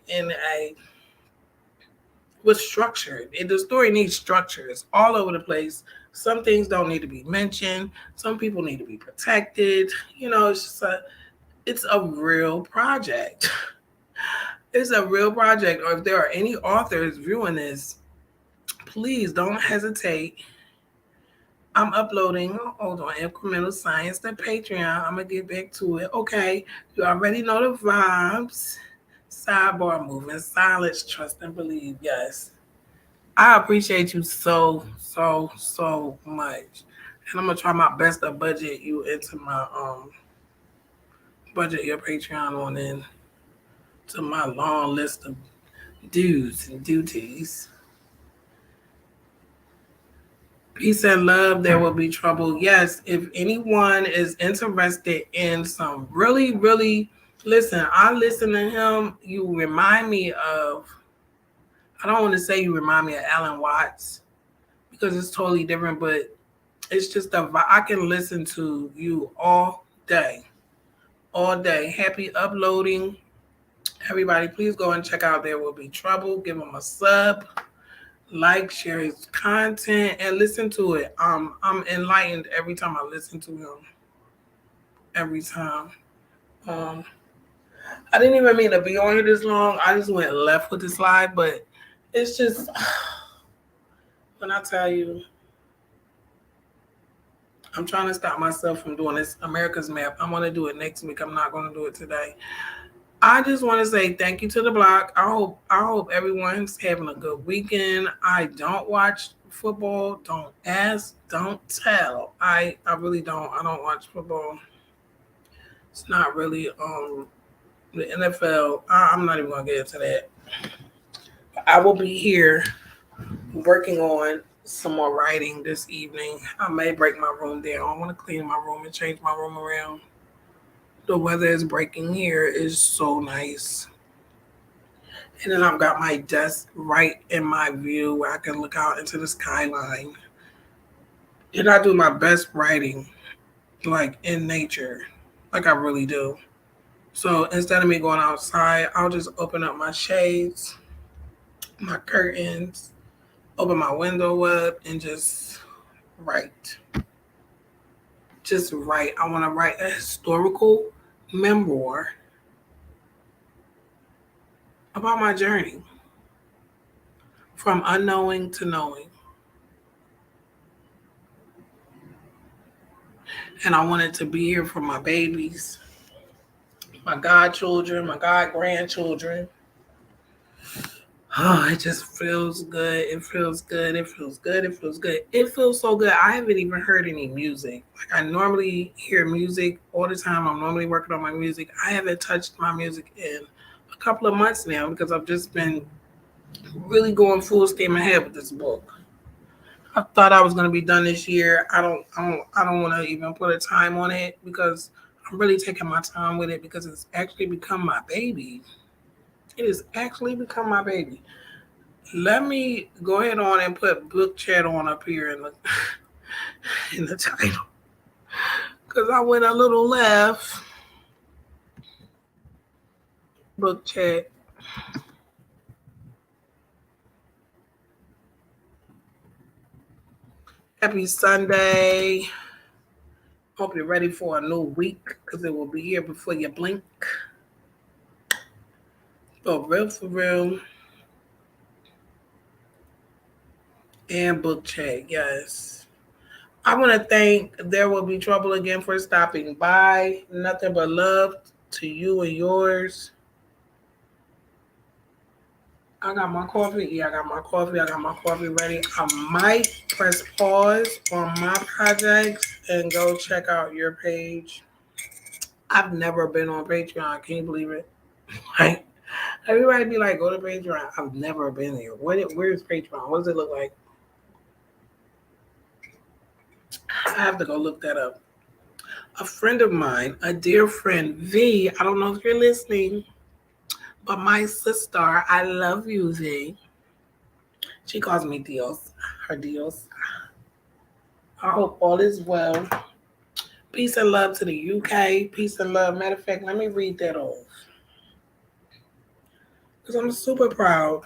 with structure. The story needs structure. It's all over the place. Some things don't need to be mentioned. Some people need to be protected. It's a real project. It's a real project. Or if there are any authors viewing this, please don't hesitate. I'm uploading, hold on, incremental science to Patreon. I'm going to get back to it. Okay, you already know the vibes. Sidebar movement, silence, trust, and believe. Yes. I appreciate you so much. And I'm going to try my best to budget you into my, budget your Patreon on in to my long list of dues and duties. Peace and love, there will be trouble. Yes, if anyone is interested in some really, listen, I listen to him. You remind me of, I don't want to say you remind me of Alan Watts because it's totally different, but it's just I can listen to you all day. All day. Happy uploading. Everybody, please go and check out There Will Be Trouble. Give him a sub. Like, share his content, and listen to it. I'm enlightened every time I listen to him. Every time. Um, I didn't even mean to be on here this long. I just went left with the slide, but it's just when I tell you, I'm trying to stop myself from doing this America's Map. I'm gonna do it next week. I'm not gonna do it today. I just want to say thank you to the block. I hope everyone's having a good weekend. I don't watch football. Don't ask. Don't tell. I really don't. I don't watch football. It's not really the NFL. I'm not even gonna get into that. I will be here working on some more writing this evening. I may break my room down. I want to clean my room and change my room around. The weather is breaking here. Is so nice. And then I've got my desk right in my view where I can look out into the skyline. And I do my best writing like in nature. Like I really do. So instead of me going outside, I'll just open up my shades, my curtains, open my window up and just write. Just write. I want to write a historical memoir about my journey from unknowing to knowing. And I wanted to be here for my babies, my godchildren, my god grandchildren. Oh, it just feels good. It feels good. It feels good. It feels good. It feels so good. I haven't even heard any music. Like I normally hear music all the time. I'm normally working on my music. I haven't touched my music in a couple of months now because I've just been really going full steam ahead with this book. I thought I was going to be done this year. I don't want to even put a time on it because I'm really taking my time with it because it's actually become my baby. It has actually become my baby. Let me go ahead on and put book chat on up here in the in the title because I went a little left. Book chat. Happy Sunday. Hope you're ready for a new week because it will be here before you blink. For real. And book chat, yes. I want to thank There Will Be Trouble again for stopping by. Nothing but love to you and yours. I got my coffee. Yeah, I got my coffee. I got my coffee ready. I might press pause on my projects and go check out your page. I've never been on Patreon. Can you believe it? Like, everybody be like, go to Patreon. I've never been there. Where's Patreon? What does it look like? I have to go look that up. A friend of mine, a dear friend, V, I don't know if you're listening, but my sister, I love you, V. She calls me Dios, her Dios. I hope all is well. Peace and love to the UK. Peace and love. Matter of fact, let me read that off. Because I'm super proud.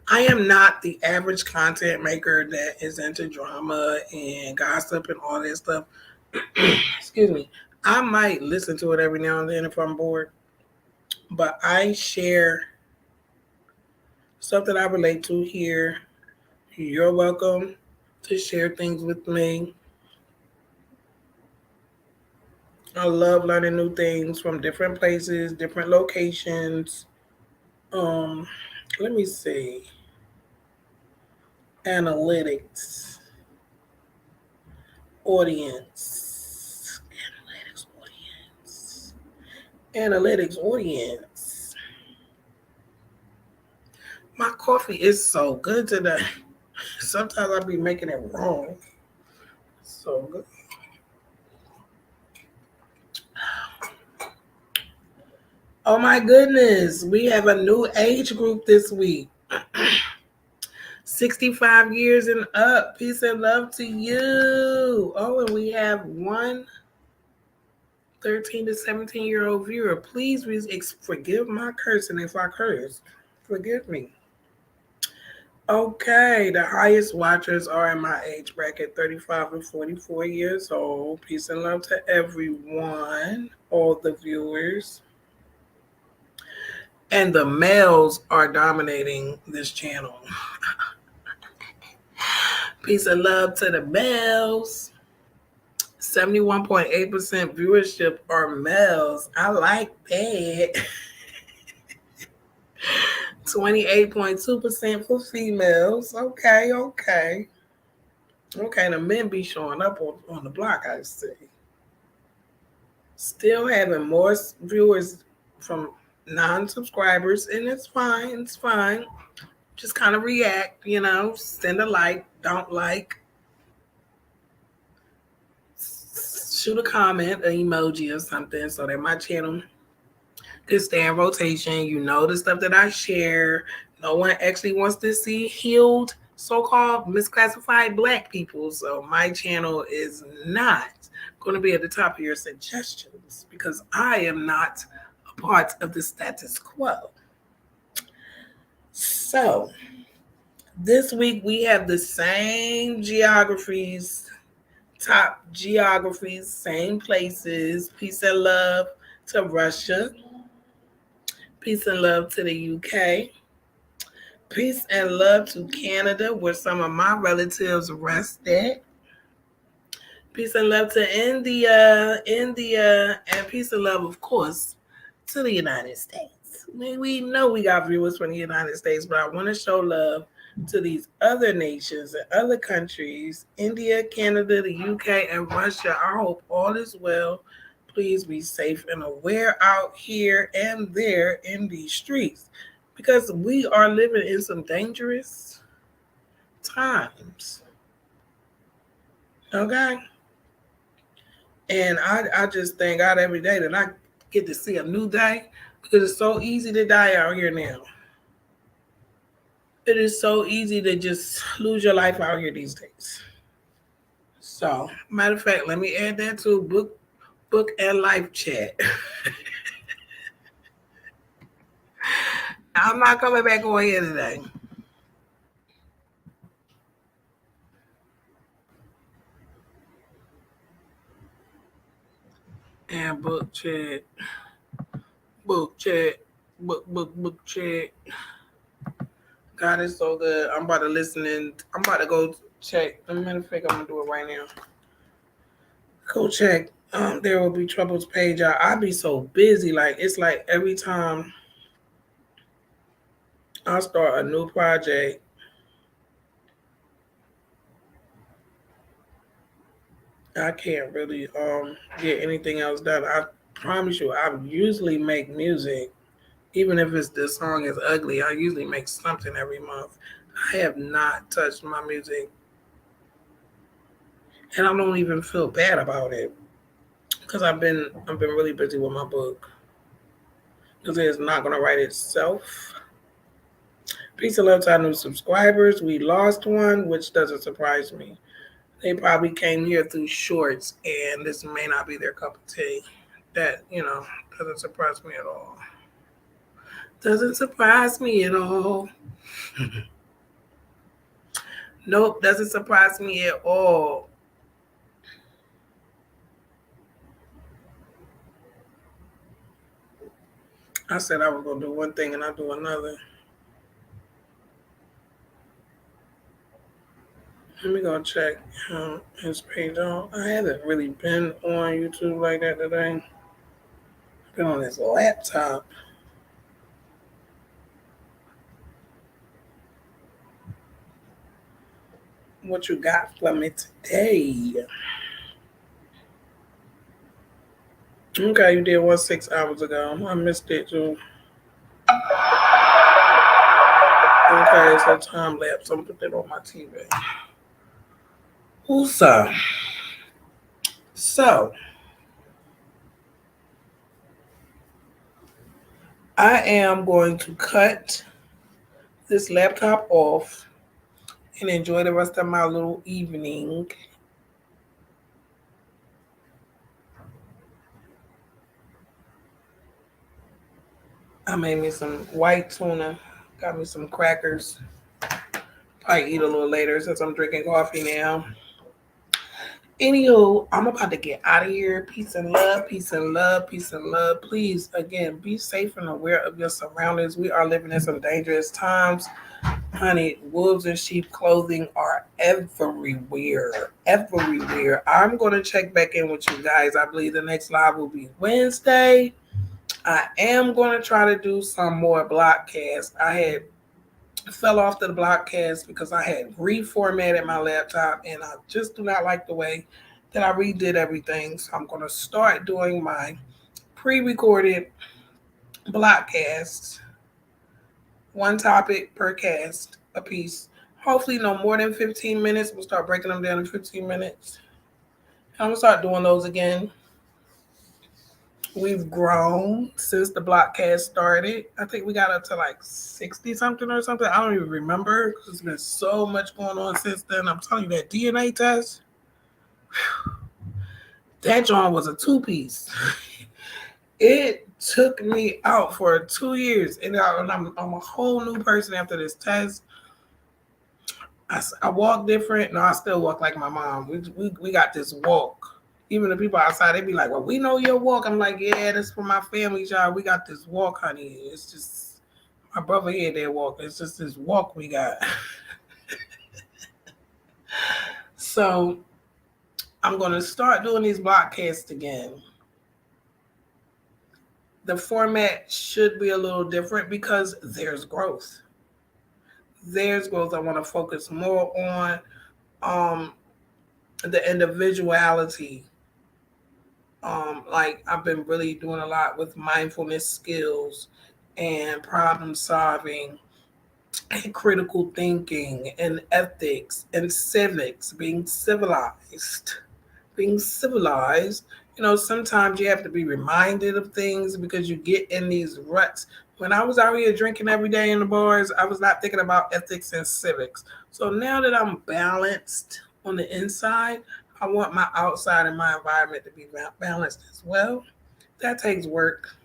I am not the average content maker that is into drama and gossip and all that stuff. Excuse me. I might listen to it every now and then if I'm bored. But I share stuff that I relate to here. You're welcome to share things with me. I love learning new things from different places, different locations. Um, Let me see. Analytics, audience, analytics, audience. My coffee is so good today. Sometimes I be making it wrong. So good. Oh my goodness, we have a new age group this week. 65 years and up. Peace and love to you. Oh, and we have one 13 to 17-year-old viewer. Please forgive my cursing if I curse. Forgive me. Okay, the highest watchers are in my age bracket, 35 to 44 years old. Peace and love to everyone, all the viewers. And the males are dominating this channel. Peace and love to the males. 71.8% viewership are males. I like that. 28.2% for females. Okay, okay. Okay, the men be showing up on the block, I see. Still having more viewers from non-subscribers, and it's fine. It's fine. Just kind of react, send a like, don't like, shoot a comment, an emoji or something so that my channel can stay in rotation. You know the stuff that I share. No one actually wants to see healed, so-called misclassified Black people. So my channel is not going to be at the top of your suggestions because I am not a part of the status quo. So this week we have the same geographies, top geographies, same places. Peace and love to Russia. Peace and love to the UK. Peace and love to Canada, where some of my relatives rest at. Peace and love to India, and peace and love, of course, to the United States. We know we got viewers from the United States, but I want to show love to these other nations and other countries, India, Canada, the UK, and Russia. I hope all is well. Please be safe and aware out here and there in these streets because we are living in some dangerous times. Okay? And I just thank God every day that I get to see a new day because it's so easy to die out here now. It is so easy to just lose your life out here these days. So, matter of fact, let me add that to book and life chat. I'm not coming back on here today. And book chat, book chat, book chat. God is so good. I'm about to listen and I'm about to go check. As a matter of fact, I'm gonna do it right now. Go check. There will be troubles page. I be so busy. Like it's like every time I start a new project, I can't really get anything else done. I promise you, I usually make music, even if the song is ugly. I usually make something every month. I have not touched my music, and I don't even feel bad about it because I've been really busy with my book because it's not gonna write itself. Peace and love to our new subscribers. We lost one, which doesn't surprise me. They probably came here through shorts, and this may not be their cup of tea. That, doesn't surprise me at all. Doesn't surprise me at all. Nope, doesn't surprise me at all. I said I was going to do one thing, and I do another. Let me go check his page out. I haven't really been on YouTube like that today. I've been on his laptop. What you got for me today? Okay, you did one 6 hours ago. I missed it too. Okay, so time lapse. I'm putting it on my TV. Who's So I am going to cut this laptop off and enjoy the rest of my little evening. I made me some white tuna, got me some crackers. Probably eat a little later since I'm drinking coffee now. Anywho, I'm about to get out of here. Peace and love, peace and love, peace and love. Please, again, be safe and aware of your surroundings. We are living in some dangerous times. Honey, wolves in sheep clothing are everywhere. Everywhere. I'm going to check back in with you guys. I believe the next live will be Wednesday. I am going to try to do some more blockcasts. I fell off to the blockcast because I had reformatted my laptop and I just do not like the way that I redid everything. So I'm going to start doing my pre-recorded blockcasts, one topic per cast a piece. Hopefully no more than 15 minutes. We'll start breaking them down in 15 minutes. I'm going to start doing those again. We've grown since the blockcast started. I think we got up to like 60 something or something. I don't even remember because there's been so much going on since then. I'm telling you, that DNA test, that John was a two-piece. It took me out for 2 years, and I'm a whole new person after this test. I walk different. No, I still walk like my mom. We got this walk. Even the people outside, they be like, well, we know your walk. I'm like, yeah, that's for my family, y'all. We got this walk, honey. It's just, my brother here, they walk. It's just this walk we got. So I'm going to start doing these blockcasts again. The format should be a little different because there's growth. There's growth. I want to focus more on the individuality. Like I've been really doing a lot with mindfulness skills and problem solving and critical thinking and ethics and civics, being civilized. Sometimes you have to be reminded of things because you get in these ruts. When I was out here drinking every day in the bars, I was not thinking about ethics and civics. So now that I'm balanced on the inside, I want my outside and my environment to be balanced as well. That takes work.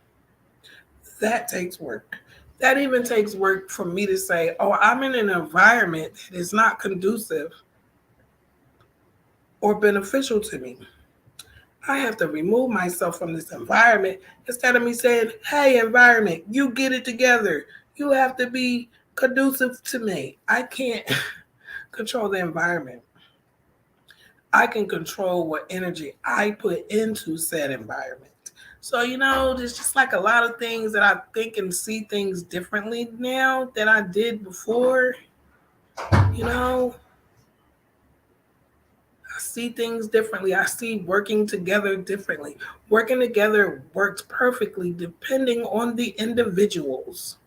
That even takes work for me to say, oh, I'm in an environment that is not conducive or beneficial to me. I have to remove myself from this environment instead of me saying, hey, environment, you get it together. You have to be conducive to me. I can't control the environment. I can control what energy I put into said environment. So, there's just like a lot of things that I think and see things differently now than I did before. I see things differently. I see working together differently. Working together works perfectly depending on the individuals.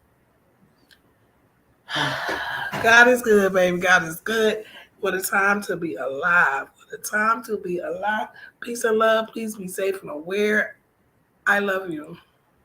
God is good, baby. God is good. What a time to be alive. What a time to be alive. Peace and love. Please be safe and aware. I love you.